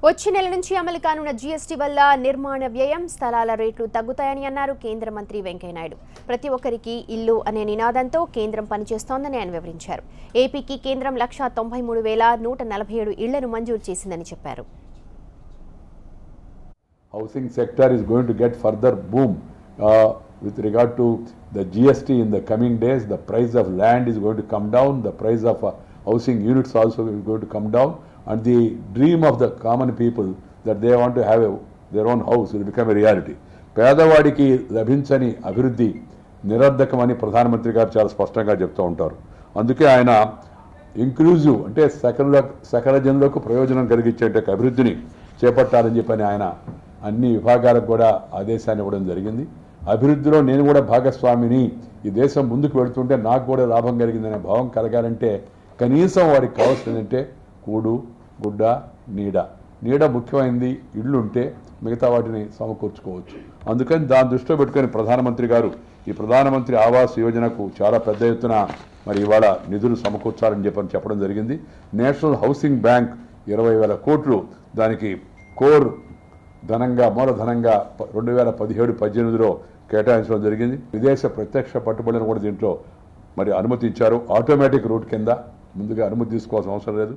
వచ్చే నెల నుంచి అమలు కానున్న జీఎస్టీ వల్ల నిర్మాణ వ్యయం, స్థలాల రేట్లు తగ్గుతాయని అన్నారు కేంద్ర మంత్రి వెంకయ్యనాయుడు. ప్రతి ఒక్కరికి ఇల్లు అనే నినాదంతో కేంద్రం పనిచేస్తోందని ఆయన వివరించారు. ఏపీకి కేంద్రం 193,147 ఇళ్లను మంజూరు చేసిందని చెప్పారు. Housing sector is going to get further boom with regard to the GST in the coming days. The price of land is going to come down. The price of housing units also is going to come down. And the dream of the common people that they want to have their own house will become a reality. పేదవాడికి లభించని అభివృద్ధి నిరర్ధకమని ప్రధానమంత్రి గారు చాలా స్పష్టంగా చెప్తూ ఉంటారు. అందుకే ఆయన ఇంక్లూజివ్ అంటే సకల జనులకు ప్రయోజనం కలిగించే అభివృద్ధిని చేపట్టాలని చెప్పని ఆయన అన్ని విభాగాలకు కూడా ఆదేశాన్ని ఇవ్వడం జరిగింది. అభివృద్ధిలో నేను కూడా భాగస్వామిని, ఈ దేశం ముందుకు వెళుతుంటే నాకు కూడా లాభం కలిగిందనే భావం కలగాలంటే కనీసం వారికి కావాల్సిందంటే కూడు, గుడ్డ, నీడ ముఖ్యమైనది. ఇళ్ళు ఉంటే మిగతా వాటిని సమకూర్చుకోవచ్చు. అందుకని దాన్ని దృష్టిలో పెట్టుకుని ప్రధానమంత్రి గారు ఈ ప్రధానమంత్రి ఆవాస్ యోజనకు చాలా పెద్ద ఎత్తున మరి ఇవాళ నిధులు సమకూర్చాలని చెప్పడం జరిగింది. నేషనల్ హౌసింగ్ బ్యాంక్ 20,000 కోట్లు దానికి కోర్ ధనంగా మూలధనంగా 2017-18లో కేటాయించడం జరిగింది. విదేశ ప్రత్యక్ష పెట్టుబడులను కూడా దీంట్లో మరి అనుమతించారు. ఆటోమేటిక్ రూట్ కింద ముందుగా అనుమతి తీసుకోవాల్సిన అవసరం లేదు.